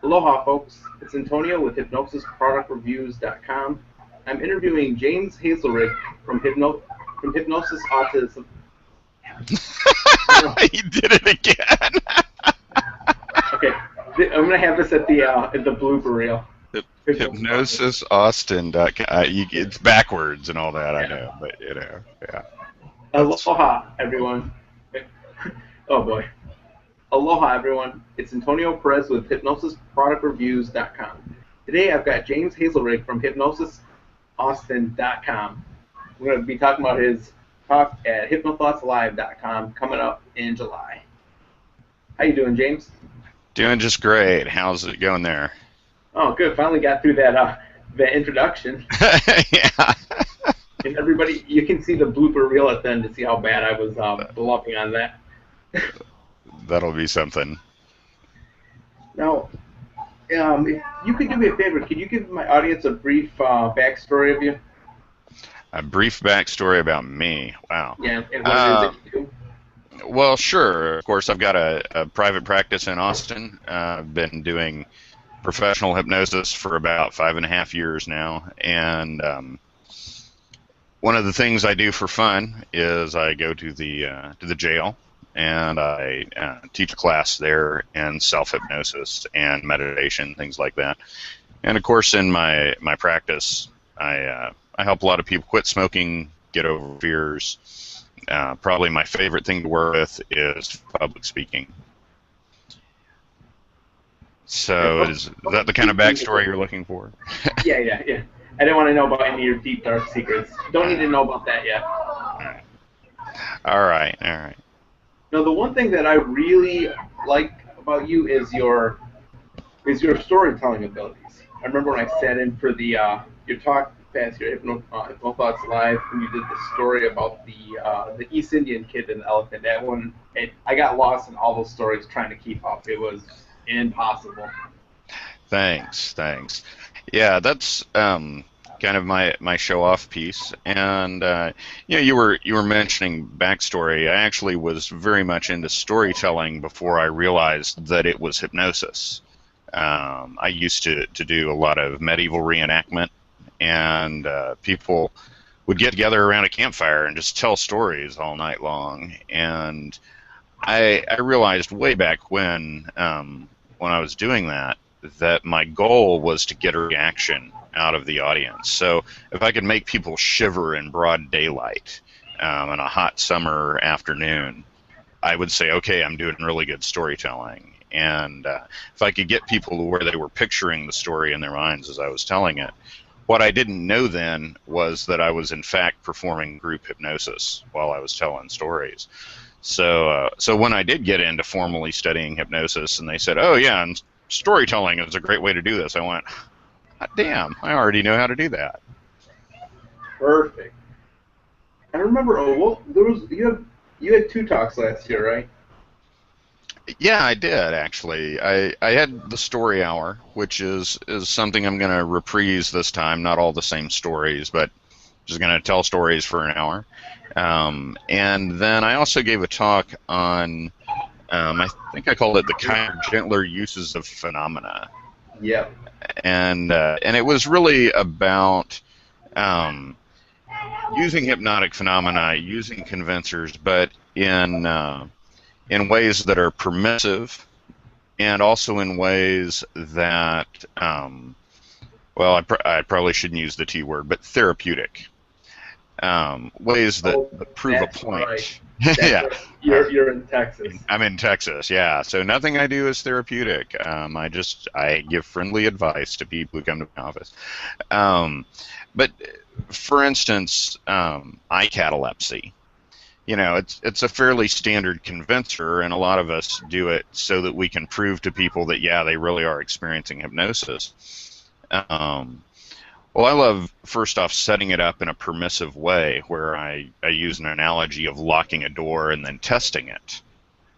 Aloha, folks. It's Antonio with HypnosisProductReviews.com. I'm interviewing James Hazelrig from Hypnosis Autism. You did it again. Okay, I'm gonna have this at the blooper reel. HypnosisAustin.com. It's backwards and all that, I Yeah. know, but yeah. Aloha, everyone. Oh boy. Aloha, everyone. It's Antonio Perez with HypnosisProductReviews.com. Today I've got James Hazelrig from HypnosisAustin.com. We're going to be talking about his talk at hypnothoughtslive.com coming up in July. How you doing, James? Doing just great. How's it going there? Oh, good. Finally got through that introduction. Yeah. And everybody, you can see the blooper reel at the end to see how bad I was bluffing on that. That'll be something. Now, if you could do me a favor, could you give my audience a brief backstory of you? A brief backstory about me. Wow. Yeah, and what it is that you do. Well, sure. Of course, I've got a private practice in Austin. I've been doing professional hypnosis for about 5.5 years now, and one of the things I do for fun is I go to the jail, and I teach a class there in self-hypnosis and meditation, things like that. And of course, in my practice, I help a lot of people quit smoking, get over fears. Probably my favorite thing to work with is public speaking. So is that the kind of backstory you're looking for? Yeah. I didn't want to know about any of your deep, dark secrets. Don't need to know about that yet. All right. Now, the one thing that I really like about you is your storytelling abilities. I remember when I sat in for your talk past your Hypnothoughts Live, when you did the story about the East Indian kid and the elephant. That one, I got lost in all those stories trying to keep up. It was impossible. Thanks. Yeah, that's kind of my show-off piece. And you were mentioning backstory. I actually was very much into storytelling before I realized that it was hypnosis. I used to do a lot of medieval reenactment, and people would get together around a campfire and just tell stories all night long. And I realized way back when I was doing that my goal was to get a reaction out of the audience. So if I could make people shiver in broad daylight on a hot summer afternoon, I would say, okay, I'm doing really good storytelling. And if I could get people to where they were picturing the story in their minds as I was telling it, what I didn't know then was that I was in fact performing group hypnosis while I was telling stories. So when I did get into formally studying hypnosis, and they said, oh yeah, and storytelling is a great way to do this, I went, damn, I already know how to do that. Perfect. I remember. You had 2 talks last year, right? Yeah, I did actually. I had the story hour, which is something I'm going to reprise this time. Not all the same stories, but just going to tell stories for an hour. And then I also gave a talk on, I think I called it the kinder, gentler uses of phenomena. Yep. And it was really about using hypnotic phenomena, using convincers, but in ways that are permissive, and also in ways that, I probably shouldn't use the T word, but therapeutic. Ways that prove a point. Right. Yeah. Right. You're in Texas. I'm in Texas, yeah. So nothing I do is therapeutic. I give friendly advice to people who come to my office. But for instance, eye catalepsy. It's a fairly standard convincer, and a lot of us do it so that we can prove to people that, yeah, they really are experiencing hypnosis. Well, I love, first off, setting it up in a permissive way where I use an analogy of locking a door and then testing it,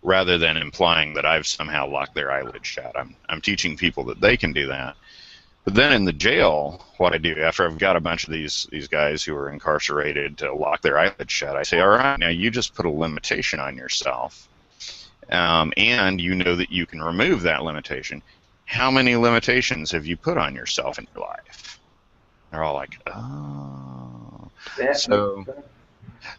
rather than implying that I've somehow locked their eyelids shut. I'm teaching people that they can do that. But then in the jail, what I do after I've got a bunch of these guys who are incarcerated to lock their eyelids shut, I say, all right, now you just put a limitation on yourself, and you know that you can remove that limitation. how many limitations have you put on yourself in your life? They're all like, oh. That makes So,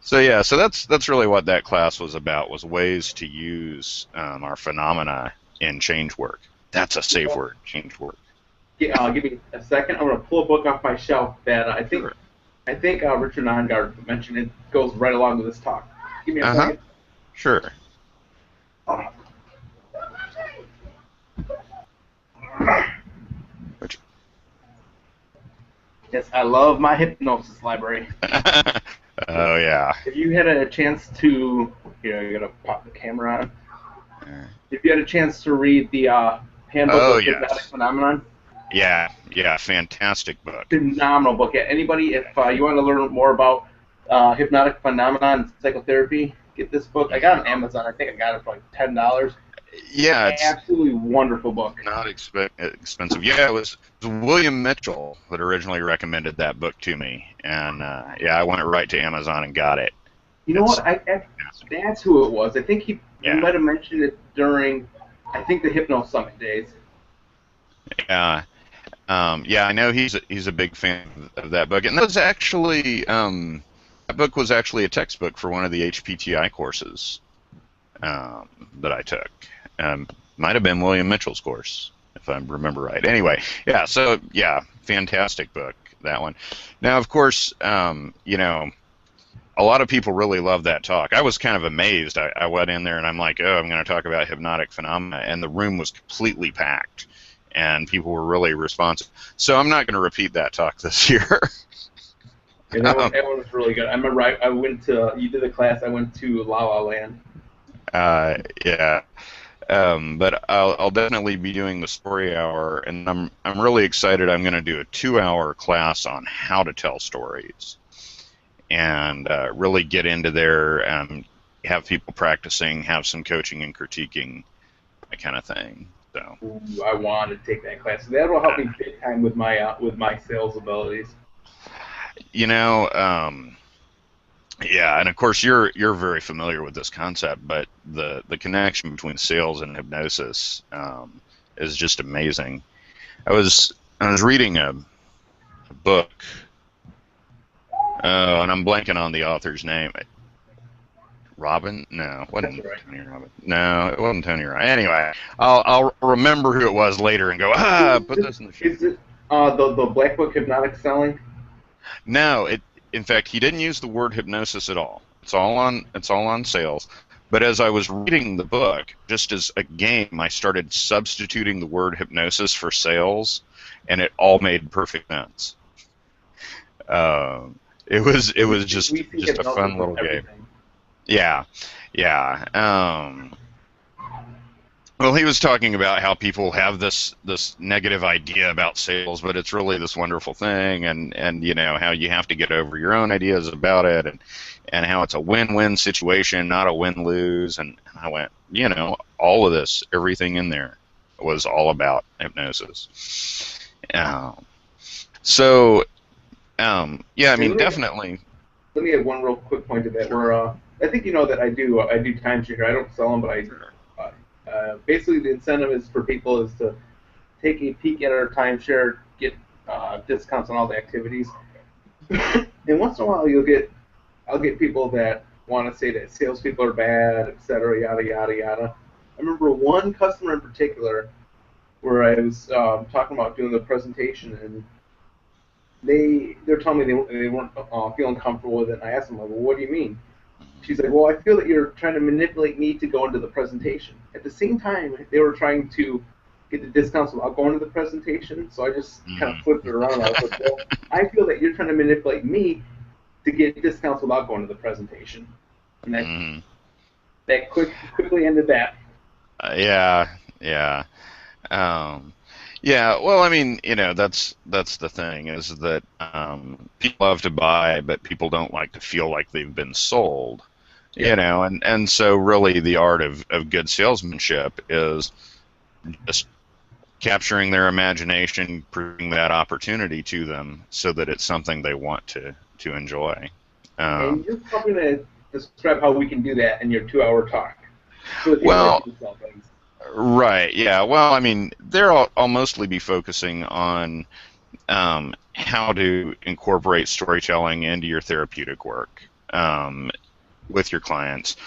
sense. so that's really what that class was about, was ways to use our phenomena in change work. That's a safe word, change work. Give me a second. I'm going to pull a book off my shelf that Sure. I think Richard Nongard mentioned. It goes right along with this talk. Give me a Uh-huh. second. Sure. Which- Yes, I love my hypnosis library. Oh, yeah. If you had a chance to, you're going to pop the camera on. Uh, If you had a chance to read the Handbook Oh, of Hypnotic yes. Phenomenon, Yeah, yeah, fantastic book. phenomenal book. Yeah, anybody, if you want to learn more about hypnotic phenomenon and psychotherapy, get this book. I got it on Amazon. I think I got it for like $10. Yeah, it's Absolutely wonderful book. not expensive. Yeah, it was William Mitchell that originally recommended that book to me, and yeah, I went right to Amazon and got it. You know It's what? That's who it was. I think he yeah, might have mentioned it during, I think, the Hypno Summit days. yeah, yeah. I know he's a big fan of that book, and that book was actually a textbook for one of the HPTI courses that I took. Might have been William Mitchell's course, if I remember right. Anyway, yeah, so yeah, fantastic book, that one. Now, of course, a lot of people really love that talk. I was kind of amazed. I went in there and I'm like, oh, I'm going to talk about hypnotic phenomena, and the room was completely packed, and people were really responsive. So I'm not going to repeat that talk this year. And that one was really good. I remember I went to, you did the class, I went to La La Land. Yeah. But I'll definitely be doing the story hour, and I'm really excited. I'm going to do a 2-hour class on how to tell stories, and really get into there, have people practicing, have some coaching and critiquing, that kind of thing. So Ooh, I want to take that class. That will help me big time with my sales abilities. you know, yeah, and of course you're very familiar with this concept, but the connection between sales and hypnosis is just amazing. I was reading a book, and I'm blanking on the author's name. Robin? No, it That's wasn't right. Tony Robbins. No, it wasn't Tony Robbins. Anyway, I'll remember who it was later and go, put this in the show. Is it the Black Book Hypnotic Selling? No, in fact, he didn't use the word hypnosis at all. It's all on sales. But as I was reading the book, just as a game, I started substituting the word hypnosis for sales, and it all made perfect sense. It was just We see a hypnosis fun little with game. everything. Yeah, yeah. Well, he was talking about how people have this negative idea about sales, but it's really this wonderful thing, and how you have to get over your own ideas about it, and how it's a win-win situation, not a win-lose. And I went, all of this, everything in there was all about hypnosis. So, yeah, I mean, definitely. Let me add one real quick point to that. Sure. Where I think you know that I do timeshare here. I don't sell them, but basically the incentive is for people is to take a peek at our timeshare, get discounts on all the activities, and once in a while I'll get people that want to say that salespeople are bad, etc. Yada yada yada. I remember one customer in particular where I was talking about doing the presentation, and they're telling me they weren't feeling comfortable with it. And I asked them, like, well, what do you mean? She's like, well, I feel that you're trying to manipulate me to go into the presentation. At the same time, they were trying to get the discounts without going to the presentation. So I just kind of flipped it around. I was like, well, I feel that you're trying to manipulate me to get discounts without going to the presentation. And that quickly ended that. Yeah, yeah. Yeah, well, I mean, that's the thing, is that people love to buy, but people don't like to feel like they've been sold. Yeah. And so really the art of good salesmanship is just capturing their imagination, proving that opportunity to them so that it's something they want to enjoy. And you're probably going to describe how we can do that in your 2-hour talk. So that people Well, actually sell things. Right. Yeah. Well, I mean, I'll mostly be focusing on how to incorporate storytelling into your therapeutic work with your clients.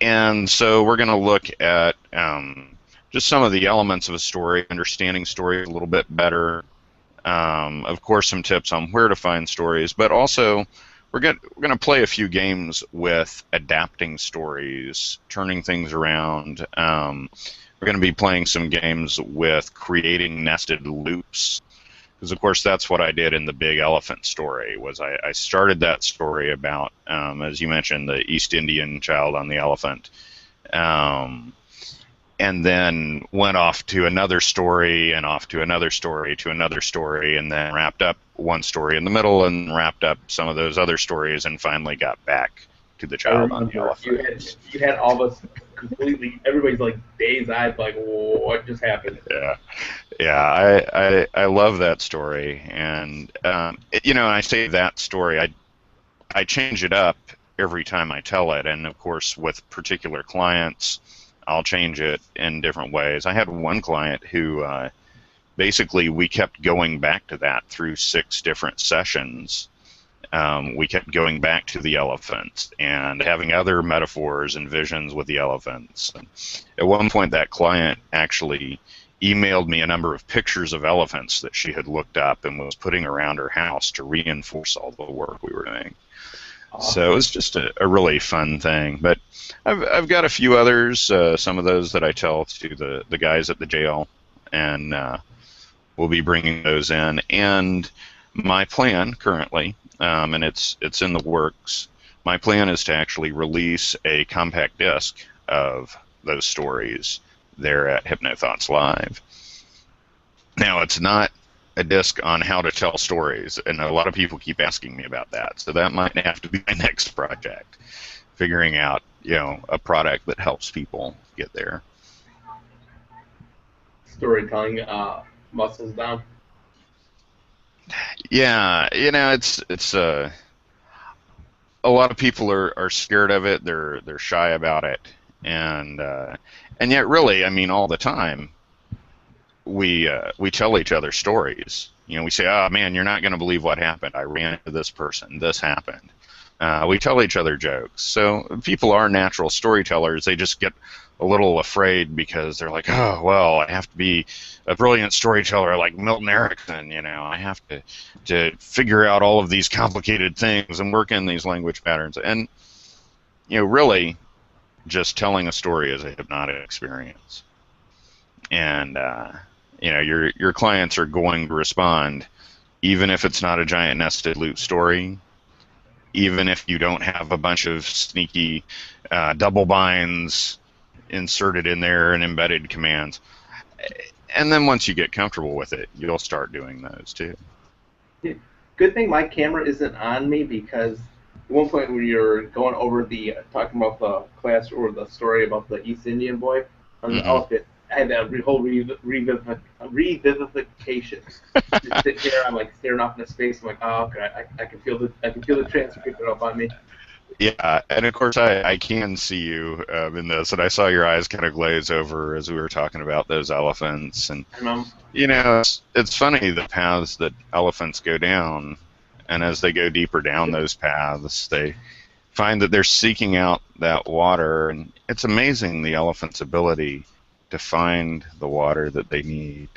And so we're going to look at just some of the elements of a story, understanding stories a little bit better. Of course, some tips on where to find stories, but also we're going to play a few games with adapting stories, turning things around. We're going to be playing some games with creating nested loops, because of course that's what I did in the Big Elephant story. Was I started that story about, as you mentioned, the East Indian child on the elephant. And then went off to another story and off to another story to another story, and then wrapped up one story in the middle and wrapped up some of those other stories, and finally got back to the I child on the remember elephant. you had all of us completely. Everybody's like dazed eyes, like what just happened? Yeah, yeah, I love that story, and I say that story, I change it up every time I tell it, and of course with particular clients, I'll change it in different ways. I had one client who basically we kept going back to that through 6 different sessions. We kept going back to the elephant and having other metaphors and visions with the elephants. And at one point, that client actually emailed me a number of pictures of elephants that she had looked up and was putting around her house to reinforce all the work we were doing. So it was just a really fun thing. But I've got a few others, some of those that I tell to the guys at the jail, and we'll be bringing those in. And my plan currently, and it's in the works, my plan is to actually release a compact disc of those stories there at Hypnothoughts Live. Now, it's not a disc on how to tell stories, and a lot of people keep asking me about that. So that might have to be my next project, figuring out, a product that helps people get there. Storytelling muscles down. Yeah, it's a lot of people are scared of it. They're shy about it, and yet really, I mean, all the time we tell each other stories. We say, "Oh man, you're not going to believe what happened. I ran into this person. This happened." We tell each other jokes. So people are natural storytellers. They just get a little afraid because they're like, "Oh well, I have to be a brilliant storyteller like Milton Erickson. I have to figure out all of these complicated things and work in these language patterns." And really, just telling a story is a hypnotic experience. And your clients are going to respond, even if it's not a giant nested loop story, even if you don't have a bunch of sneaky double binds inserted in there and embedded commands. And then once you get comfortable with it, you'll start doing those too. Yeah. Good thing my camera isn't on me, because at one point when you're going over talking about the class or the story about the East Indian boy on the elephant, I had that whole revivification. Just sit here, I'm like staring off into space. I'm like, oh, okay, I can feel the transfer picking up on me. Yeah, and of course I can see you in this, and I saw your eyes kind of glaze over as we were talking about those elephants. And it's funny the paths that elephants go down, and as they go deeper down those paths, they find that they're seeking out that water, and it's amazing the elephant's ability to find the water that they need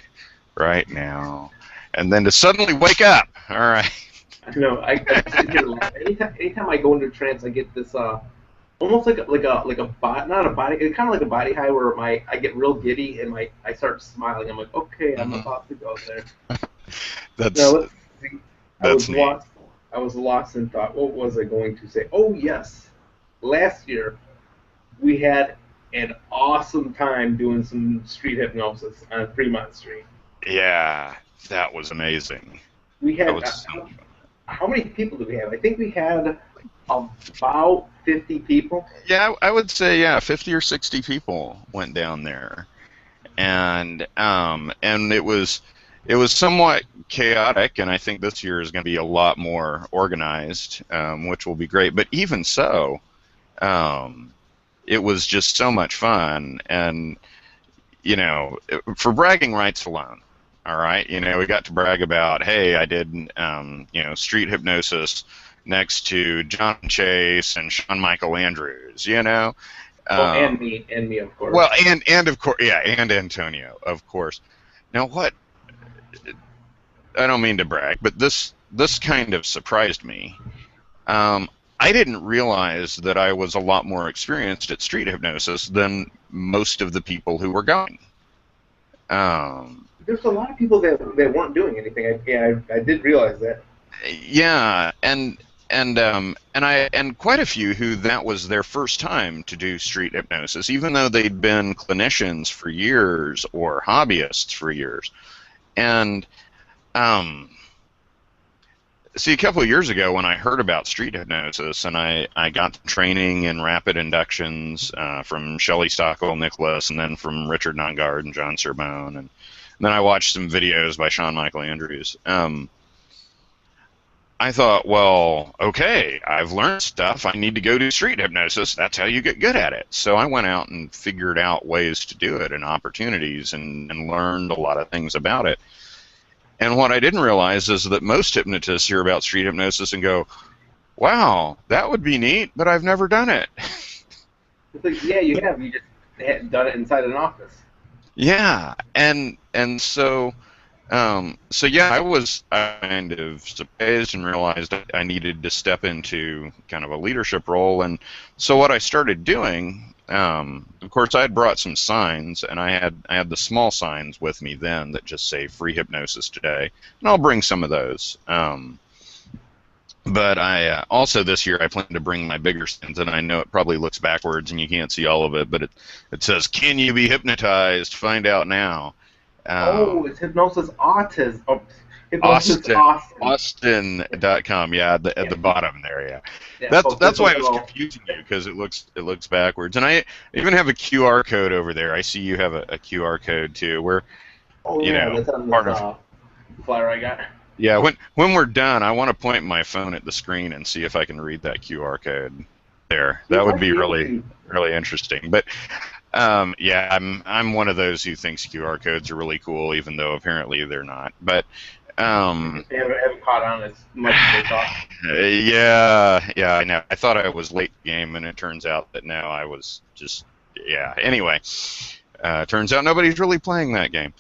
right now, and then to suddenly wake up. All right. I know. I sit here. Anytime I go into trance, I get this almost like a body, not a body, it's kind of like a body high where I get real giddy and I start smiling. I'm like, okay, I'm about to go there. That's now, let's see. that's neat. I was lost in thought. What was I going to say? Oh yes, last year we had an awesome time doing some street hypnosis on Fremont Street. Yeah, that was amazing. We That had was so how many people did we have? I think we had about 50 people. Yeah, I would say 50 or 60 people went down there, and it was somewhat chaotic, and I think this year is going to be a lot more organized, which will be great. But even so, it was just so much fun, and you know, for bragging rights alone. All right, you know, we got to brag about, hey, I did, you know, street hypnosis next to John Chase and Sean Michael Andrews, you know. Oh, and me, of course. Well, and of course, yeah, and Antonio, of course. Now, what? I don't mean to brag, but this kind of surprised me. I didn't realize that I was a lot more experienced at street hypnosis than most of the people who were going. There's a lot of people that weren't doing anything. I did realize that. Yeah, and quite a few who that was their first time to do street hypnosis, even though they'd been clinicians for years or hobbyists for years. And see, a couple of years ago when I heard about street hypnosis, and I got training in rapid inductions from Shelley Stockwell Nicholas, and then from Richard Nongard and John Serbone, and then I watched some videos by Sean Michael Andrews. I thought, well, okay, I've learned stuff. I need to go do street hypnosis. That's how you get good at it. So I went out and figured out ways to do it and opportunities and learned a lot of things about it. And what I didn't realize is that most hypnotists hear about street hypnosis and go, wow, that would be neat, but I've never done it. It's like, yeah, you have. You just hadn't done it inside an office. Yeah, and so yeah, I was kind of surprised and realized I needed to step into kind of a leadership role. And so what I started doing, of course, I had brought some signs, and I had the small signs with me then that just say free hypnosis today, and I'll bring some of those. But I also this year I plan to bring my bigger signs, and I know it probably looks backwards and you can't see all of it, but it says, "Can you be hypnotized? Find out now." It's hypnosis autism. Oh, hypnosis Austin.com, yeah, at the bottom there, yeah. That's why I was confusing you, because it looks backwards. And I even have a QR code over there. I see you have a QR code too, where that's on part of flyer I got. Yeah, when we're done, I want to point my phone at the screen and see if I can read that QR code there. That would be really interesting. But yeah, I'm one of those who thinks QR codes are really cool, even though apparently they're not. But they haven't caught on as much as they thought. Yeah, I know. I thought I was late game, and it turns out that no, I was just Anyway, turns out nobody's really playing that game.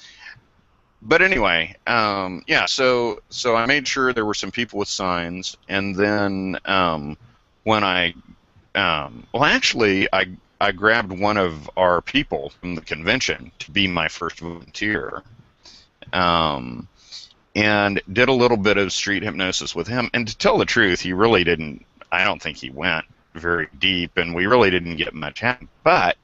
But anyway, So I made sure there were some people with signs, and then when I I grabbed one of our people from the convention to be my first volunteer, and did a little bit of street hypnosis with him. And to tell the truth, he really didn't. I don't think he went very deep, and we really didn't get much happen. But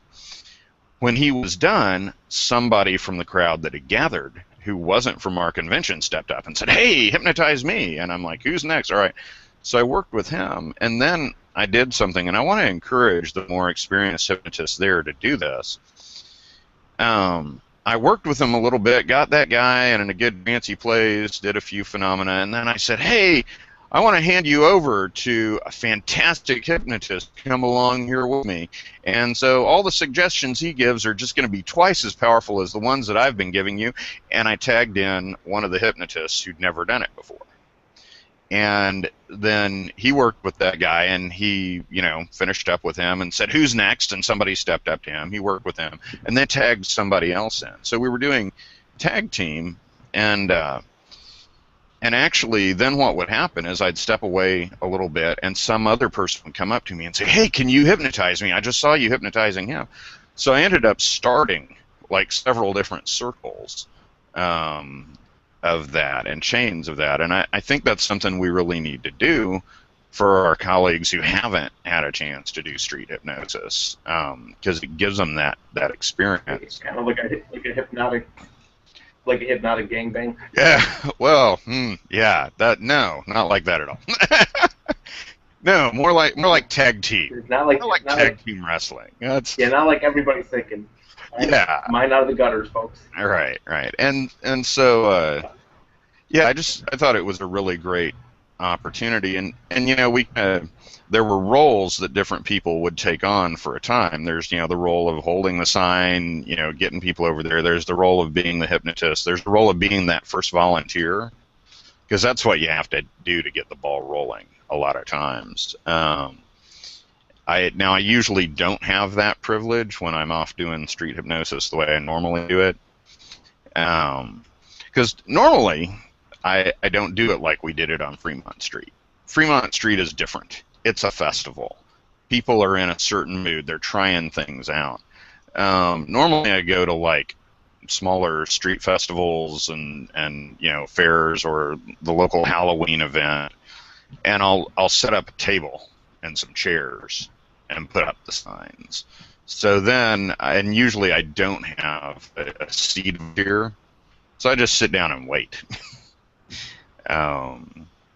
when he was done, somebody from the crowd that had gathered, who wasn't from our convention, stepped up and said, "Hey, hypnotize me." And I'm like, "Who's next?" All right. So I worked with him, and then I did something, and I want to encourage the more experienced hypnotists there to do this. I worked with him a little bit, got that guy in a good fancy place, did a few phenomena, and then I said, "Hey, I want to hand you over to a fantastic hypnotist. Come along here with me." And so all the suggestions he gives are just going to be twice as powerful as the ones that I've been giving you. And I tagged in one of the hypnotists who'd never done it before. And then he worked with that guy, and he, finished up with him and said, "Who's next?" And somebody stepped up to him. He worked with him, and then tagged somebody else in. So we were doing tag team, and actually, then what would happen is I'd step away a little bit, and some other person would come up to me and say, "Hey, can you hypnotize me? I just saw you hypnotizing him." So I ended up starting like several different circles of that and chains of that. And I think that's something we really need to do for our colleagues who haven't had a chance to do street hypnosis, because it gives them that experience. It's kind of like a hypnotic. Like a hypnotic gangbang? Yeah, well, yeah, no, not like that at all. No, more like tag team. Not like tag team wrestling. Not like everybody's thinking. Yeah. Mine out of the gutters, folks. Right. And so, I thought it was a really great opportunity, and we there were roles that different people would take on for a time. There's the role of holding the sign, getting people over there. There's the role of being the hypnotist. There's the role of being that first volunteer, because that's what you have to do to get the ball rolling a lot of times. I usually don't have that privilege when I'm off doing street hypnosis the way I normally do it, because normally I don't do it like we did it on Fremont Street. Fremont Street is different. It's a festival. People are in a certain mood. They're trying things out. Normally I go to like smaller street festivals and fairs or the local Halloween event, and I'll set up a table and some chairs and put up the signs. So then, and usually I don't have a seat here, so I just sit down and wait.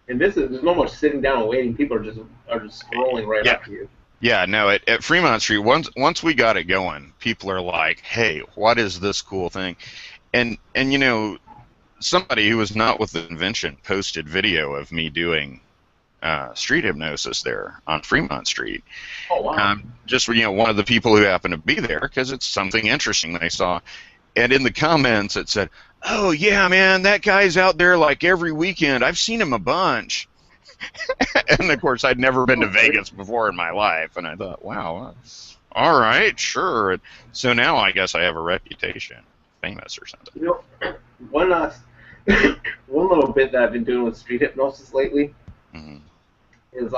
And there's no much sitting down and waiting. People are just scrolling right up to you. Yeah, no, at Fremont Street, once we got it going, people are like, hey, what is this cool thing? And somebody who was not with the convention posted video of me doing street hypnosis there on Fremont Street. Oh, wow. Just one of the people who happened to be there, because it's something interesting they saw. And in the comments it said, oh, yeah, man, that guy's out there like every weekend. I've seen him a bunch. And, of course, I'd never been to Vegas before in my life. And I thought, wow, all right, sure. So now I guess I have a reputation, famous or something. One little bit that I've been doing with street hypnosis lately is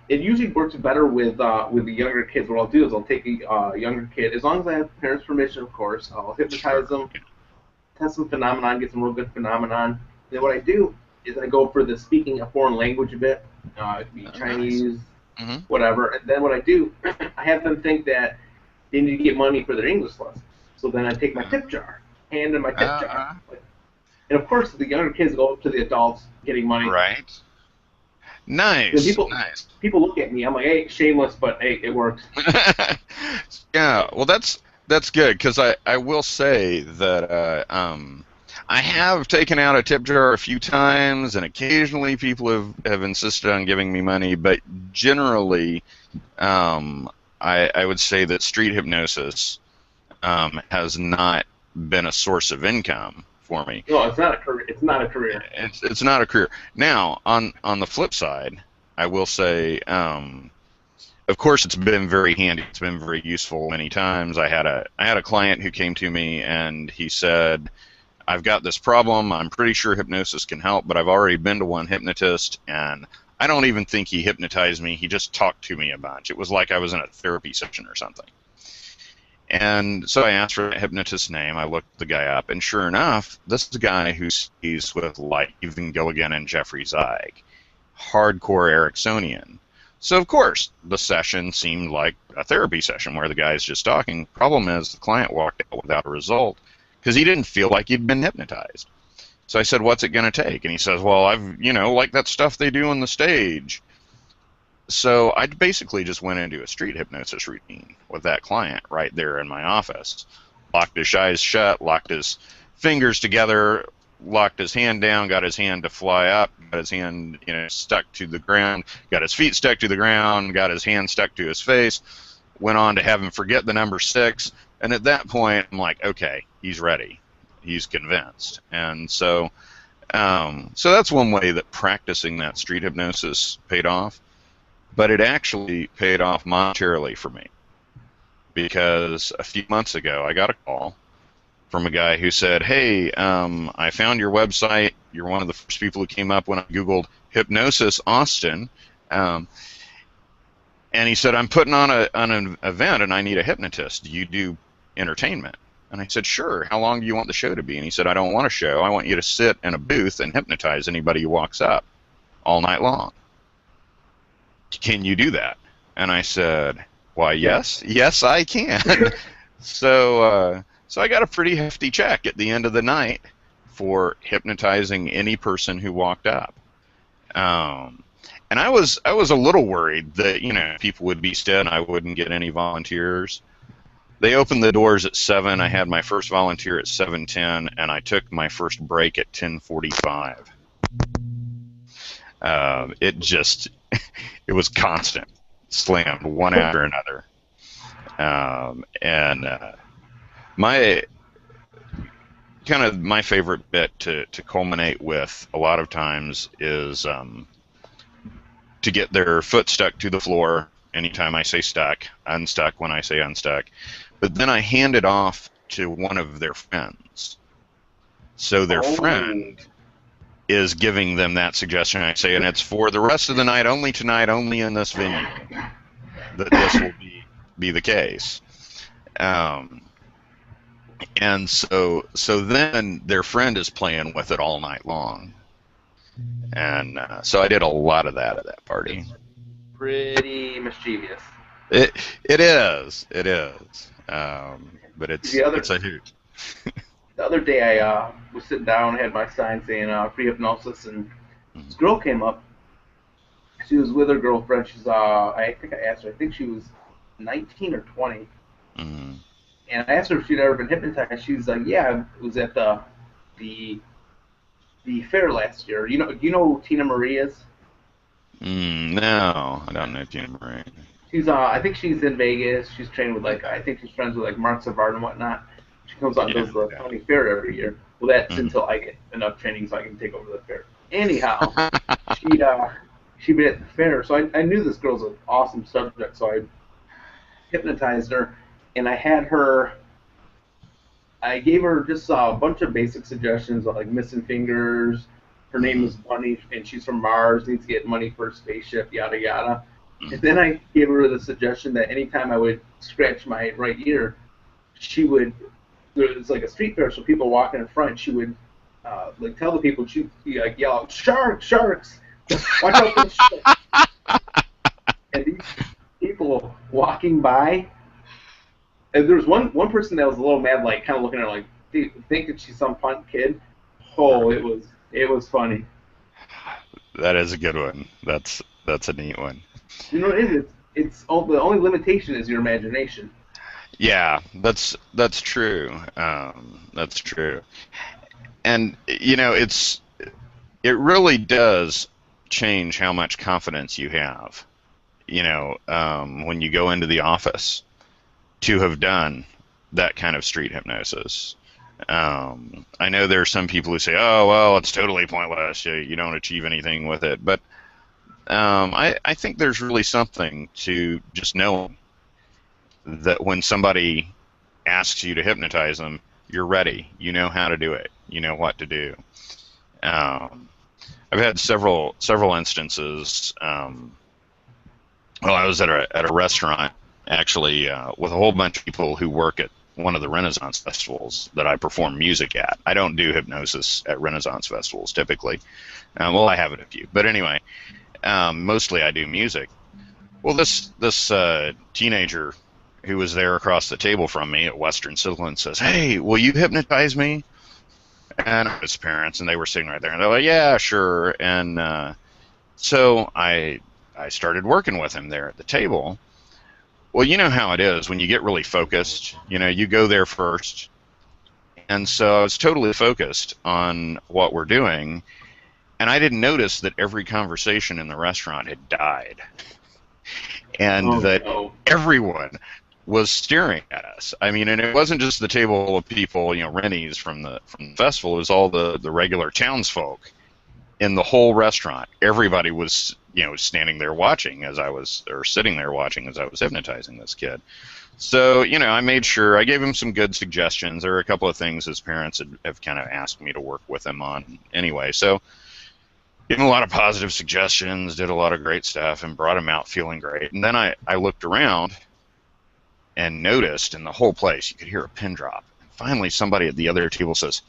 it usually works better with the younger kids. What I'll do is I'll take a younger kid, as long as I have parents' permission, of course. I'll hypnotize them, test some phenomenon, get some real good phenomenon. Then what I do is I go for the speaking a foreign language a bit. It could be Chinese, nice. Whatever. And then what I do, I have them think that they need to get money for their English lesson. So then I take my tip jar, hand in my tip jar. And of course, the younger kids go up to the adults getting money. Right. Nice. Nice. People look at me. I'm like, hey, shameless, but hey, it works. Yeah. Well, that's good, because I will say that I have taken out a tip jar a few times, and occasionally people have insisted on giving me money, but generally, I would say that street hypnosis has not been a source of income for me. No, it's not a career. It's not a career. It's not a career. Now, on the flip side, I will say, of course, it's been very handy. It's been very useful many times. I had a client who came to me and he said, I've got this problem. I'm pretty sure hypnosis can help, but I've already been to one hypnotist, and I don't even think he hypnotized me. He just talked to me a bunch. It was like I was in a therapy session or something. And so I asked for a hypnotist's name. I looked the guy up, and sure enough, this is a guy who's with like Even Gilligan and Jeffrey Zeig, hardcore Ericksonian. So of course, the session seemed like a therapy session where the guy's just talking. Problem is, the client walked out without a result because he didn't feel like he'd been hypnotized. So I said, what's it going to take? And he says, well, I've, like that stuff they do on the stage. So I basically just went into a street hypnosis routine with that client right there in my office. Locked his eyes shut, locked his fingers together, locked his hand down, got his hand to fly up, got his hand stuck to the ground, got his feet stuck to the ground, got his hand stuck to his face, went on to have him forget the number 6. And at that point, I'm like, okay, he's ready. He's convinced. And so that's one way that practicing that street hypnosis paid off. But it actually paid off monetarily for me, because a few months ago I got a call from a guy who said, hey, I found your website. You're one of the first people who came up when I Googled Hypnosis Austin. And he said, I'm putting on an event and I need a hypnotist. Do you do entertainment? And I said, sure. How long do you want the show to be? And he said, I don't want a show. I want you to sit in a booth and hypnotize anybody who walks up all night long. Can you do that? And I said, why, yes, I can. So I got a pretty hefty check at the end of the night for hypnotizing any person who walked up. And I was a little worried that people would be dead and I wouldn't get any volunteers. They opened the doors at 7. I had my first volunteer at 7:10, and I took my first break at 10:45. It just, it was constant, slammed one after another. And my kind of my favorite bit to culminate with a lot of times is to get their foot stuck to the floor anytime I say stuck, unstuck when I say unstuck. But then I hand it off to one of their friends. So their Oh, friend is giving them that suggestion. I say, and it's for the rest of the night, only tonight, only in this venue, that this will be the case. Um, and so then their friend is playing with it all night long. And so I did a lot of that at that party. pretty mischievous. It is. But The it's other a hoot. the other day, I was sitting down, had my sign saying free hypnosis, and this girl came up. She was with her girlfriend. I think I asked her. I think she was 19 or 20, Mm-hmm. and I asked her if she'd ever been hypnotized. She's like, "Yeah, it was at the the fair last year. You know who Tina Marie is? No, I don't know Tina Marie. She's I think she's in Vegas. She's trained with like I think she's friends with like Mark Savard and whatnot. She comes out and Yeah, does the yeah. county fair every year. Well, that's Mm-hmm. until I get enough training so I can take over the fair. Anyhow, she been at the fair, so I knew this girl's an awesome subject, so I hypnotized her, and I gave her just a bunch of basic suggestions like missing fingers. Her name Mm-hmm. is Bunny, and she's from Mars. Needs to get money for a spaceship. Yada yada. And Mm-hmm. then I gave her the suggestion that anytime I would scratch my right ear, she would. It's like a street fair, so people walking in front. She would like tell the people. She'd be like yell out, "Sharks, sharks! Watch out for the sharks!" And these people walking by, and there was one person that was a little mad, like kind of looking at her like, thinking she's some punk kid. Oh, Right. it was funny. That is a good one. That's a neat one. You know what it is? It's all the only limitation is your imagination. Yeah, that's true. That's true. And it really does change how much confidence you have. When you go into the office to have done that kind of street hypnosis. I know there are some people who say, "Oh, well, it's totally pointless. You don't achieve anything with it." But I think there's really something to just knowing that when somebody asks you to hypnotize them, you're ready. You know how to do it. You know what to do. Um, I've had several instances. Well, I was at a restaurant actually with a whole bunch of people who work at one of the Renaissance festivals that I perform music at. I don't do hypnosis at Renaissance festivals typically. Well, I have it a few, but anyway, mostly I do music. Well, this teenager who was there across the table from me at Western Sizzlin says, "Hey, will you hypnotize me?" And his parents, and they were sitting right there, and they're like, "Yeah, sure." And so I started working with him there at the table. Well, you know how it is when you get really focused. You go there first, and so I was totally focused on what we're doing, and I didn't notice that every conversation in the restaurant had died, and Oh that no! everyone was staring at us. I mean, and it wasn't just the table of people, Rennies from the festival. It was all the regular townsfolk in the whole restaurant. Everybody was, standing there watching or sitting there watching as I was hypnotizing this kid. So, I made sure I gave him some good suggestions. There were a couple of things his parents have kind of asked me to work with him on anyway. So, gave him a lot of positive suggestions, did a lot of great stuff, and brought him out feeling great. And then I looked around and noticed in the whole place you could hear a pin drop. And finally, somebody at the other table says,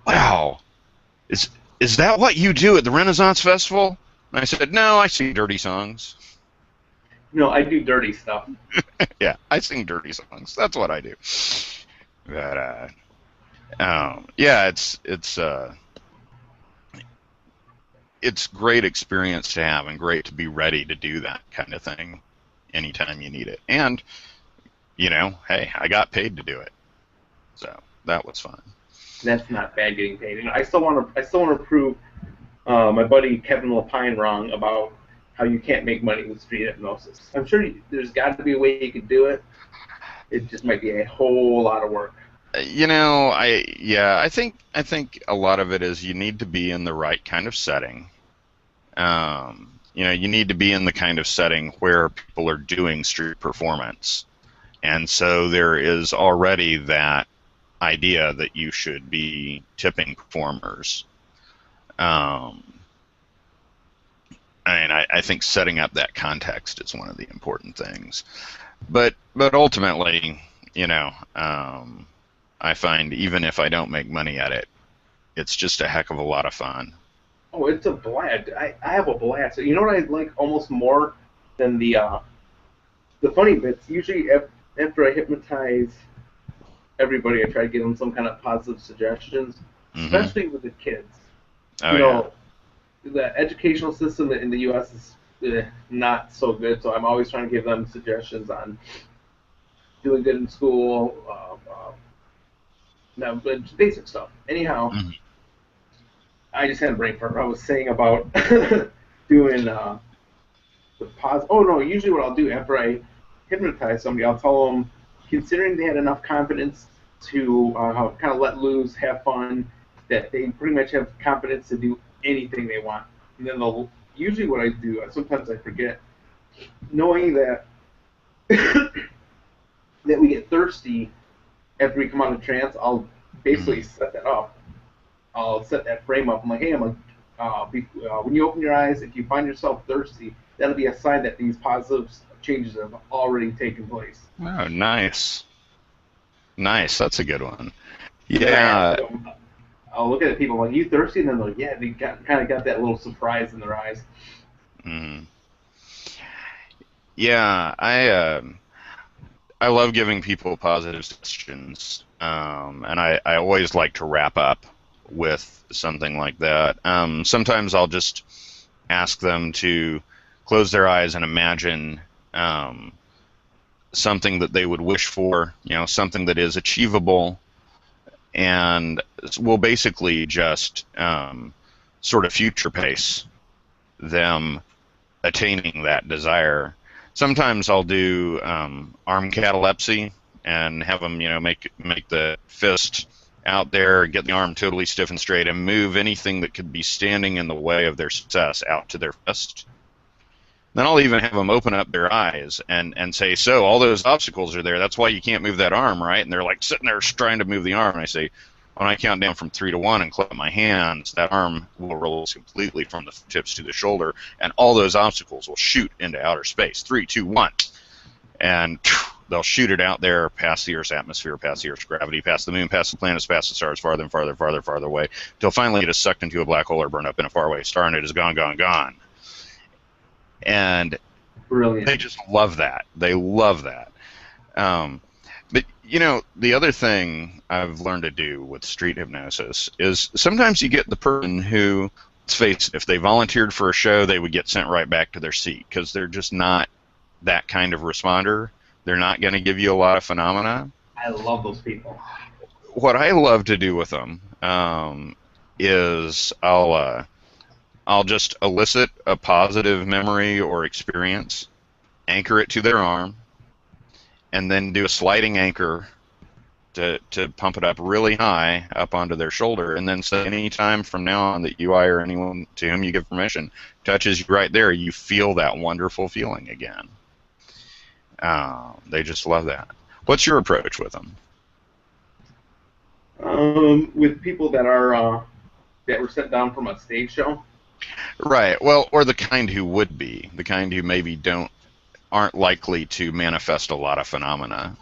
"Wow, is is that what you do at the Renaissance Festival?" And I said, "No, I sing dirty songs." No, I do dirty stuff. Yeah, I sing dirty songs. That's what I do. But yeah, it's great experience to have and great to be ready to do that kind of thing anytime you need it. And hey, I got paid to do it, so that was fun. That's not bad getting paid. I still want to prove. my buddy Kevin Lapine wrong about how you can't make money with street hypnosis. I'm sure there's got to be a way you could do it. It just might be a whole lot of work. I think a lot of it is you need to be in the right kind of setting. You need to be in the kind of setting where people are doing street performance. And so there is already that idea that you should be tipping performers. Um, I think setting up that context is one of the important things. But ultimately, I find even if I don't make money at it, it's just a heck of a lot of fun. Oh, it's a blast. I have a blast. You know what I like almost more than the funny bits? Usually after I hypnotize everybody, I try to give them some kind of positive suggestions, Hmm. especially with the kids. Oh You yeah. know, the educational system in the U.S. is not so good, so I'm always trying to give them suggestions on doing good in school, no, but basic stuff. Anyhow, Mhm. I just had a brain fart. I was saying about doing the pause. Oh no! Usually, what I'll do after I hypnotize somebody, I'll tell them, considering they had enough confidence to kind of let loose, have fun, that they pretty much have confidence to do anything they want. And then they'll usually what I do. Sometimes I forget, knowing that that we get thirsty after we come out of trance. I'll basically Mhm. set that up. I'll set that frame up. I'm like, hey, when you open your eyes, if you find yourself thirsty, that'll be a sign that these positive changes have already taken place. Oh, nice. Nice. That's a good one. And then I ask Yeah. them, I'll look at people like, you thirsty? And then they're like, yeah, they kind of got that little surprise in their eyes. Mhm. Yeah. I love giving people positive suggestions, and I always like to wrap up with something like that. Sometimes I'll just ask them to close their eyes and imagine um, something that they would wish for, something that is achievable, and we'll basically just sort of future pace them attaining that desire. Sometimes I'll do arm catalepsy and have them, make the fist out there, get the arm totally stiff and straight, and move anything that could be standing in the way of their success out to their fist. Then I'll even have them open up their eyes and say, so all those obstacles are there. That's why you can't move that arm, right? And they're like sitting there trying to move the arm. And I say, when I count down from 3 to 1 and clap my hands, that arm will release completely from the tips to the shoulder, and all those obstacles will shoot into outer space. 3, 2, 1, and they'll shoot it out there past the Earth's atmosphere, past the Earth's gravity, past the moon, past the planets, past the stars, farther and farther, farther, farther away, till finally it is sucked into a black hole or burned up in a faraway star, and it is gone, gone, gone. And they Brilliant. just love that. They love that. Um, but the other thing I've learned to do with street hypnosis is sometimes you get the person who, let's face it, if they volunteered for a show, they would get sent right back to their seat because they're just not that kind of responder. They're not going to give you a lot of phenomena. I love those people. What I love to do with them is I'll just elicit a positive memory or experience, anchor it to their arm, and then do a sliding anchor to pump it up really high up onto their shoulder, and then say any time from now on that you, I, or anyone to whom you give permission touches you right there, you feel that wonderful feeling again. They just love that. What's your approach with them? With people that were sent down from a stage show. Right. Well, or the kind who would be, the kind who maybe don't aren't likely to manifest a lot of phenomena.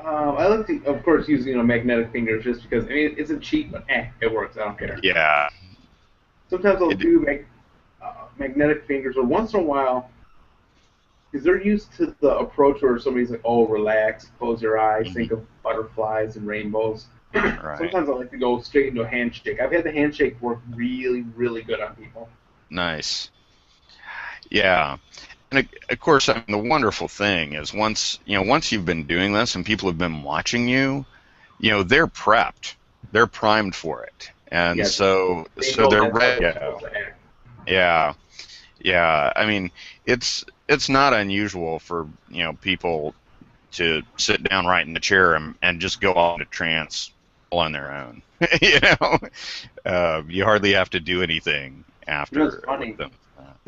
I like to, of course, use magnetic fingers just because I mean it's a cheat, but it works. I don't care. Yeah. Sometimes I'll It, do magnetic fingers, or once in a while, because they're used to the approach where somebody's like, "Oh, relax, close your eyes, think mhm, of butterflies and rainbows." right. Sometimes I like to go straight into a handshake. I've had the handshake work really, really good on people. Nice. Yeah. And of course, I mean, the wonderful thing is once you've been doing this and people have been watching you, they're prepped, they're primed for it, and Yeah, they so know they're that's how ready they're to supposed go. to act. Yeah, yeah. I mean, it's not unusual for people to sit down right in the chair and just go off into trance all on their own. You hardly have to do anything It's after with funny. them.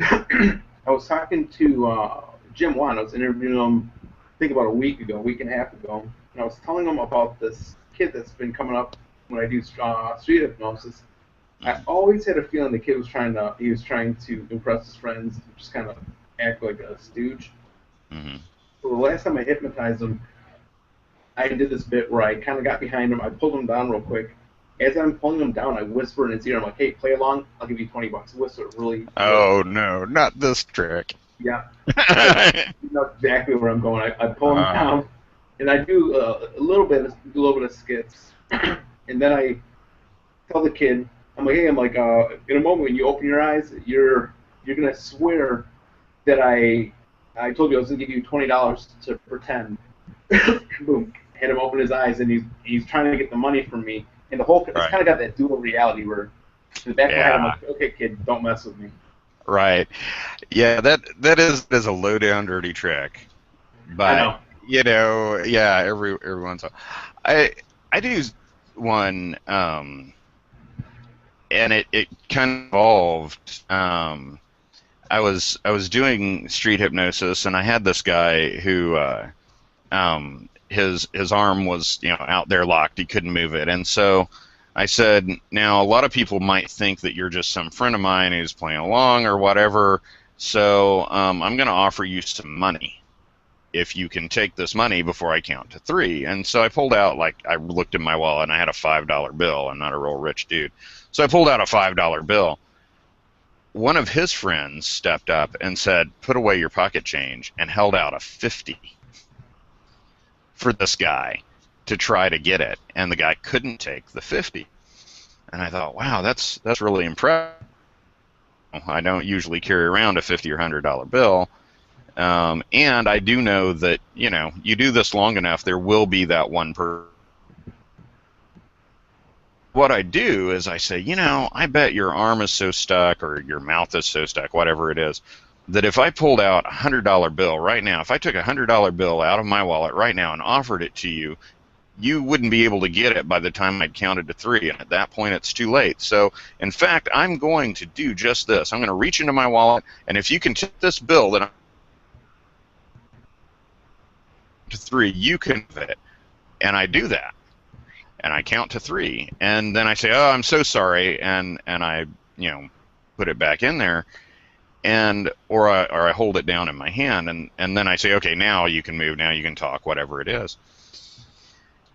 I was talking to Jim Wan. I was interviewing him, I think about a week and a half ago, and I was telling him about this kid that's been coming up when I do street hypnosis. I Mhm. always had a feeling the kid was he was trying to impress his friends, just kind of act like a stooge. Mhm. So the last time I hypnotized him, I did this bit where I kind of got behind him, I pulled him down real quick. As I'm pulling him down, I whisper in his ear, I'm like, "Hey, play along. I'll give you $20." Whisper really low. Oh no, not this trick. Yeah. So you know exactly where I'm going. I pull him uh, down, and I do a little bit of skits, and then I tell the kid, I'm like, hey, in a moment when you open your eyes, you're gonna swear that I told you I was gonna give you $20 to pretend. Boom. Had him open his eyes, and he's trying to get the money from me, and it's right. kind of got that dual reality where in the back of my head I'm Yeah. like, okay, kid, don't mess with me. Right. Yeah. That is a low down dirty trick. I But know. yeah. Every once in a while. I do one. And it kind of evolved. I was doing street hypnosis, and I had this guy who his arm was out there locked. He couldn't move it, and so I said, now a lot of people might think that you're just some friend of mine who's playing along or whatever. So I'm going to offer you some money if you can take this money before I count to three. And so I pulled out, like, I looked in my wallet and I had a $5 bill. I'm not a real rich dude. So I pulled out a $5 bill. One of his friends stepped up and said, put away your pocket change, and held out a 50 for this guy to try to get it. And the guy couldn't take the 50. And I thought, wow, that's really impressive. I don't usually carry around a 50 or $100 bill. And I do know that, you do this long enough, there will be that one person. What I do is I say, I bet your arm is so stuck or your mouth is so stuck, whatever it is, that if I pulled out a $100 bill right now, if I took a $100 bill out of my wallet right now and offered it to you, you wouldn't be able to get it by the time I'd counted to three. And at that point, it's too late. So, in fact, I'm going to do just this. I'm going to reach into my wallet, and if you can take this bill that I'm to three, you can have it. And I do that. And I count to three. And then I say, oh, I'm so sorry. And I, put it back in there. And or I hold it down in my hand. And then I say, okay, now you can move. Now you can talk, whatever it is.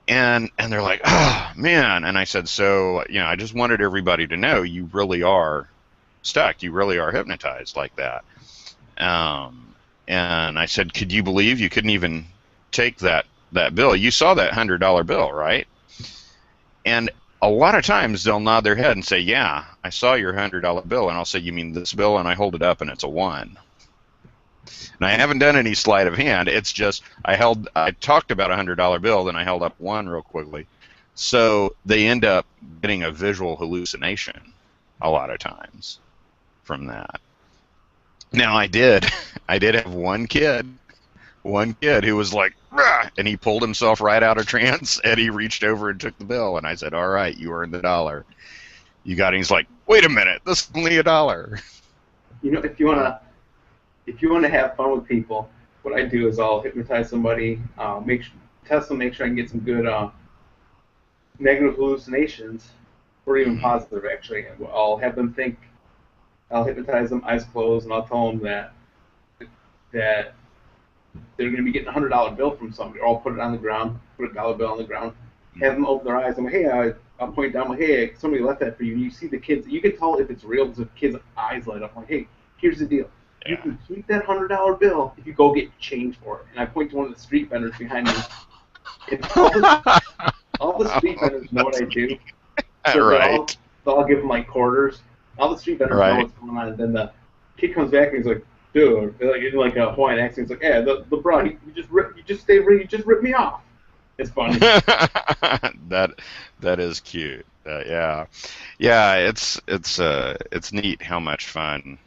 And they're like, oh, man. And I said, so, I just wanted everybody to know you really are stuck. You really are hypnotized like that. And I said, could you believe you couldn't even take that bill? You saw that $100 bill, right? And a lot of times they'll nod their head and say, yeah, I saw your $100 bill. And I'll say, you mean this bill? And I hold it up and it's a one. And I haven't done any sleight of hand. It's just I talked about a $100 bill, then I held up one real quickly. So they end up getting a visual hallucination a lot of times from that. Now I did have one kid who was like, "Rah!" And he pulled himself right out of trance, and he reached over and took the bill. And I said, all right, you earned the dollar. You got it. He's like, wait a minute, this is only a dollar. If you wanna have fun with people, what I do is I'll hypnotize somebody, test them, make sure I can get some good negative hallucinations, or even Mm-hmm. positive actually. I'll hypnotize them, eyes closed, and I'll tell them that they're going to be getting $100 bill from somebody, or I'll put it on the ground, put a dollar bill on the ground, have them open their eyes. I'm like, hey, I'll point down, like, hey, somebody left that for you. And you see the kids, you can tell if it's real because the kids' eyes light up. I'm like, hey, here's the deal. You Yeah. can keep that $100 bill if you go get change for it. And I point to one of the street vendors behind me. And all the street vendors know what I do, so Right. they'll all give them like quarters. All the street vendors know Right. what's going on, and then the kid comes back and he's like, "Dude," like in like a Hawaiian accent, he's like, "Yeah, the bro, you just ripped me off." It's funny. that that is cute. Yeah, yeah. It's neat how much fun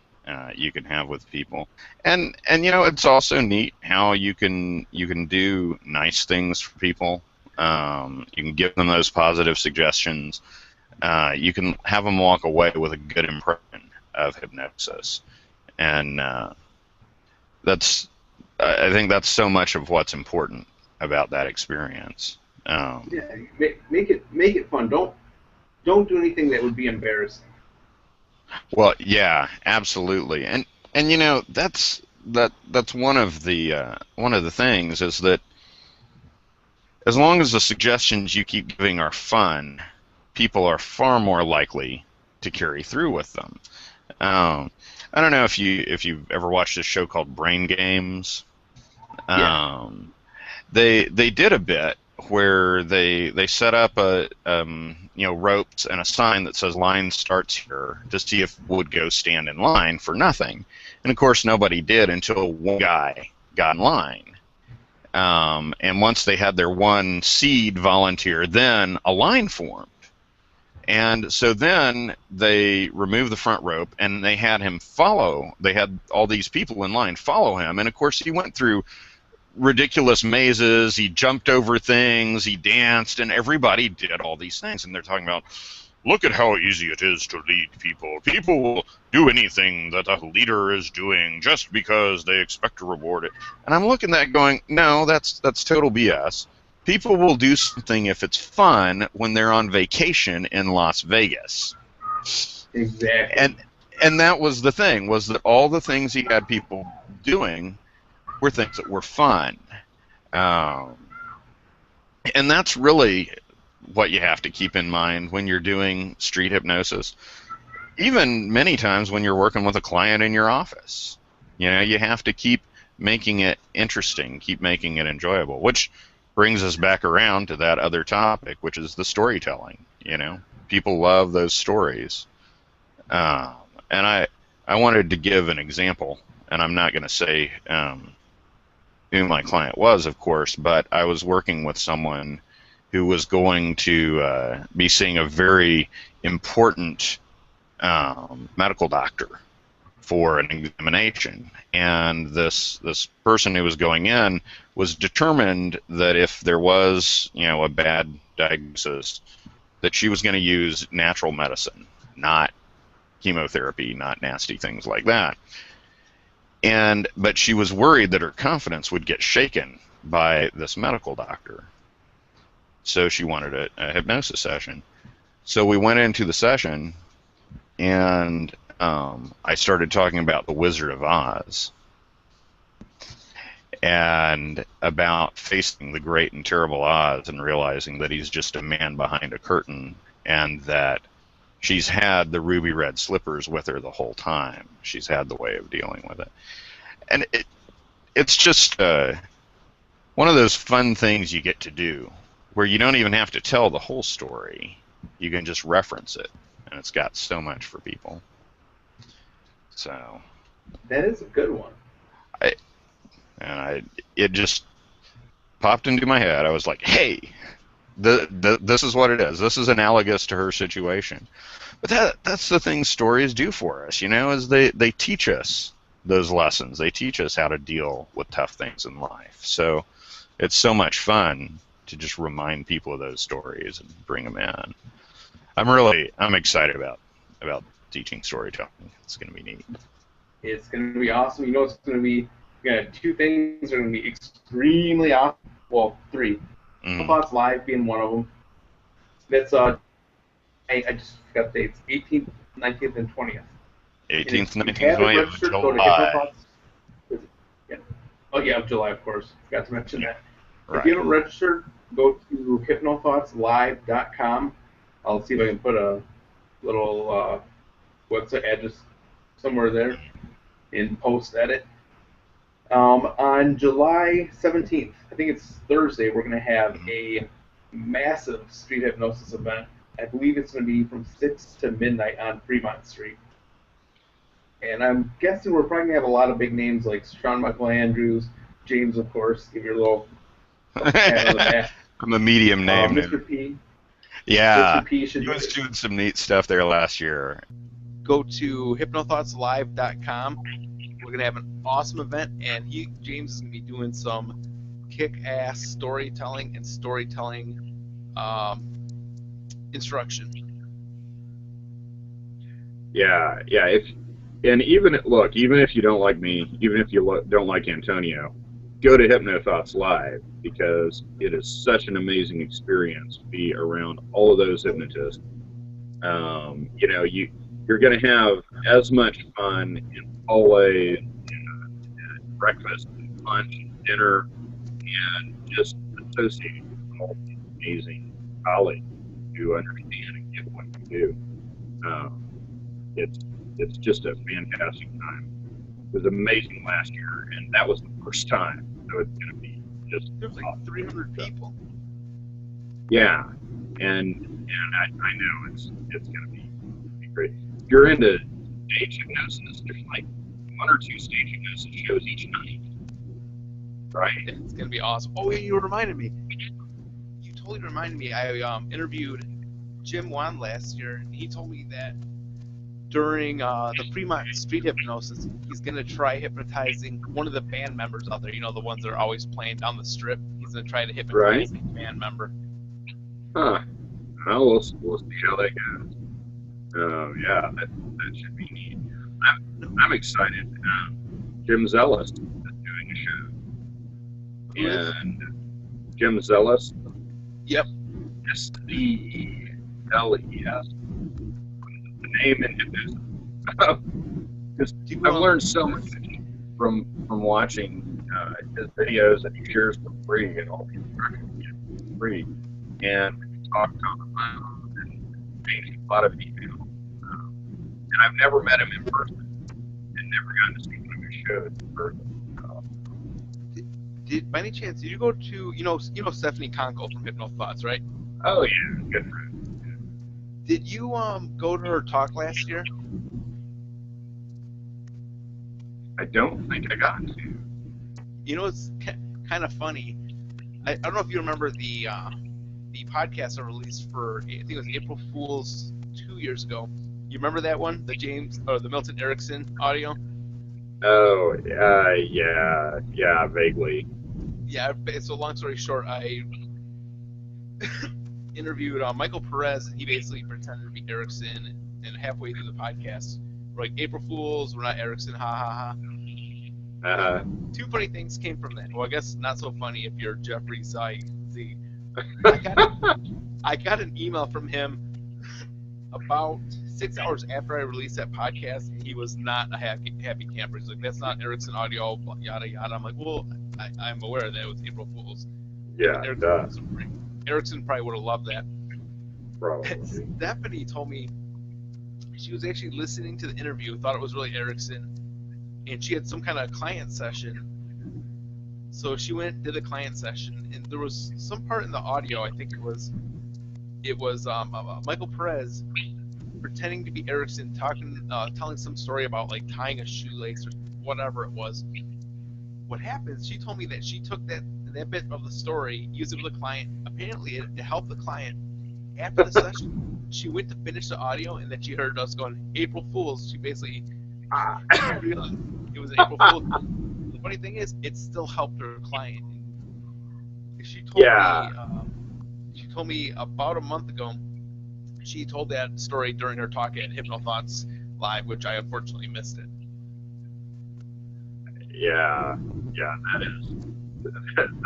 you can have with people, and it's also neat how you can do nice things for people. You can give them those positive suggestions. You can have them walk away with a good impression of hypnosis, and that's I think that's so much of what's important about that experience. Um, Yeah, make it fun. Don't do anything that would be embarrassing. well, yeah, absolutely, and that's one of the things is that as long as the suggestions you keep giving are fun, people are far more likely to carry through with them. Um, I don't know if you've ever watched a show called Brain Games. Yeah, Um, they did a bit where they set up a ropes and a sign that says line starts here to see if would go stand in line for nothing, and of course nobody did until one guy got in line. And once they had their one seed volunteer, then a line formed. And so then they removed the front rope and they had him follow. They had all these people in line follow him. And of course, he went through ridiculous mazes. He jumped over things. He danced, and everybody did all these things. And they're talking about, look at how easy it is to lead people. People will do anything that a leader is doing just because they expect a reward. And I'm looking at that going, no, that's total BS. People will do something if it's fun when they're on vacation in Las Vegas. exactly. And that was the thing, was that all the things he had people doing were things that were fun. Um, and that's really what you have to keep in mind when you're doing street hypnosis. Even many times when you're working with a client in your office, you have to keep making it interesting, keep making it enjoyable, which brings us back around to that other topic, which is the storytelling. People love those stories. And I wanted to give an example, and I'm not going to say who my client was, of course, but I was working with someone who was going to be seeing a very important medical doctor for an examination. And this person who was going in was determined that if there was, a bad diagnosis, that she was going to use natural medicine, not chemotherapy, not nasty things like that. But she was worried that her confidence would get shaken by this medical doctor. So she wanted a hypnosis session. So we went into the session, and I started talking about the Wizard of Oz and about facing the great and terrible Oz and realizing that he's just a man behind a curtain, and that she's had the ruby red slippers with her the whole time. She's had the way of dealing with it. And it's just one of those fun things you get to do where you don't even have to tell the whole story. You can just reference it, and it's got so much for people. So That is a good one. It just popped into my head. I was like, hey, this is what it is. This is analogous to her situation. But that's the thing stories do for us, is they teach us those lessons. They teach us how to deal with tough things in life. So it's so much fun to just remind people of those stories and bring them in. I'm excited about teaching storytelling. It's going to be neat. It's going to be awesome. It's going to be, two things are going to be extremely awesome. Well, three. Hypnothoughts Live being one of them. That's I just forgot the dates. 18th, 19th, and 20th. 18th, And 19th, 20th of July. Yeah. Oh yeah, of July, of course. Forgot to mention that. Right. If you haven't registered, go to hypnothoughtslive.com. I'll see if I can put a little website address somewhere there in post edit. On July 17th, I think it's Thursday, we're going to have a massive street hypnosis event. I believe it's going to be from 6 to midnight on Fremont Street. And I'm guessing we're probably going to have a lot of big names like Sean Michael Andrews, James, of course, give your little pat on the back. I'm a medium name. Mr. P. Bits Yeah, and pieces. he was doing some neat stuff there last year. Go to hypnothoughtslive.com. We're going to have an awesome event, and James is going to be doing some kick-ass storytelling and storytelling instruction. Yeah. Even if you don't like me, even if you don't like Antonio, go to Hypnothoughts Live, because it is such an amazing experience to be around all of those hypnotists. You're going to have as much fun in hallway, breakfast, lunch, dinner, and just associating with all these amazing colleagues who understand and get what you do. It's just a fantastic time. It was amazing last year, and that was the first time, so it's going to be just There's like 300 people. Yeah, and I know it's going to be great. If you're into stage hypnosis, there's like 1 or 2 stage hypnosis shows each night, right? It's going to be awesome. Oh, you reminded me. You totally reminded me. I interviewed Jim Wan last year, and he told me that during the Fremont Street Hypnosis, he's going to try hypnotizing one of the band members out there. You know, the ones that are always playing down the strip. He's going to try to hypnotize a band member. Huh. Well, we'll see how that goes. Yeah, that should be neat. I'm excited. Jim Zellis is doing a show. And Jim Zellis. Yep. S-E-L-E-S. The name in hypnosis. Because I've learned so much from watching his videos that he shares for free, and all the instructions for free. And we talked on the phone and made a lot of emails. And I've never met him in person, and never gotten to see one of his shows in person. By any chance, did you go to you know Stephanie Conkle from Hypnothoughts, right? Oh yeah, good friend. Did you go to her talk last year? I don't think I got to. You know, it's kind of funny. I don't know if you remember the podcast I released for, I think it was April Fool's 2 years ago. You remember that one, the Milton Erickson audio? Oh yeah, vaguely. Yeah. So long story short, I interviewed Michael Perez, and he basically pretended to be Erickson. And halfway through the podcast, we're like, April Fools, we're not Erickson, ha ha ha. 2 funny things came from that. Well, I guess not so funny if you're Jeffrey Z. I got an email from him about 6 hours after I released that podcast, and he was not a happy camper. He's like, that's not Erickson audio, yada yada. I'm like, well, I'm aware that it was April Fool's. Yeah, Erickson probably would have loved that. Probably. Stephanie told me she was actually listening to the interview, thought it was really Erickson, and she had some kind of client session. So she went and did the client session, and there was some part in the audio, I think it was Michael Perez pretending to be Erickson, telling some story about like tying a shoelace or whatever it was. What happens? She told me that she took that bit of the story, used it with a client. Apparently, it helped the client. After the session, she went to finish the audio, and then she heard us going, April Fools. She basically realized it was an April Fool's. The funny thing is, it still helped her client. She told me about a month ago, she told that story during her talk at Hypnothoughts Live, which I unfortunately missed it. Yeah,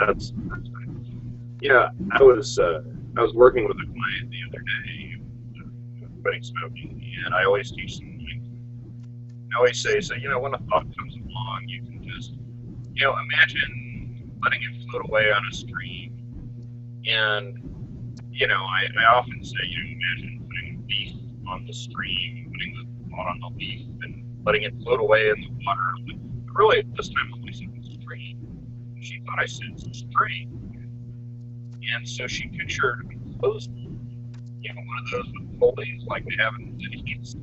that's yeah. I was working with a client the other day, quitting smoking, and I always teach them. I always say, when a thought comes along, you can just, imagine letting it float away on a stream, and I often say, imagine putting a leaf on the stream, putting the thought on the leaf, and letting it float away in the water. But really, this time I said stream. She thought I said stream. And so she pictured a clothesline, one of those with pulleys like they have in cities.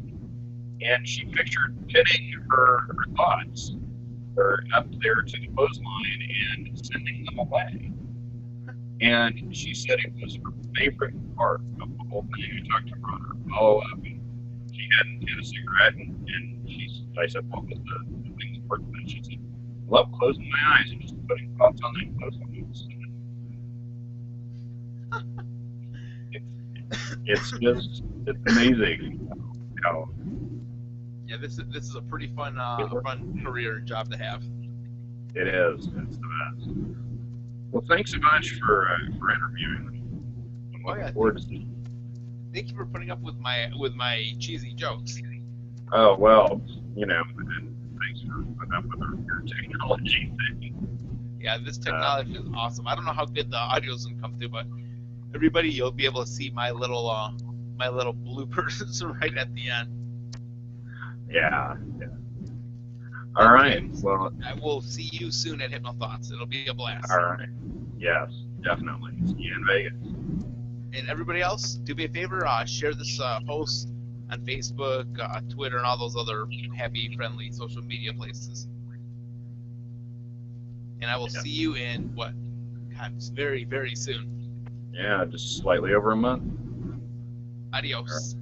And she pictured pinning her thoughts up there to the clothesline and sending them away. And she said it was her favorite part of the whole thing. I talked to her on her follow-up, and she hadn't had a cigarette, and I said, what was the thing that worked? And she said, I love closing my eyes and just putting thoughts on that closed eyes. It's amazing how Yeah, this is a pretty fun career and job to have. it is. It's the best. Well, thanks so much for interviewing me. I'm looking forward to seeing. Thank you for putting up with my cheesy jokes. Oh well, and thanks for putting up with your technology thing. Yeah, this technology is awesome. I don't know how good the audio's gonna come through, but everybody, you'll be able to see my little bloopers right at the end. Yeah. All right. Well, I will see you soon at Hypnothoughts. It'll be a blast. all right. Yes, definitely. See you in Vegas. And everybody else, do me a favor, share this post on Facebook, Twitter, and all those other happy, friendly social media places. And I will see you in very, very soon. Yeah, just slightly over a month. Adios.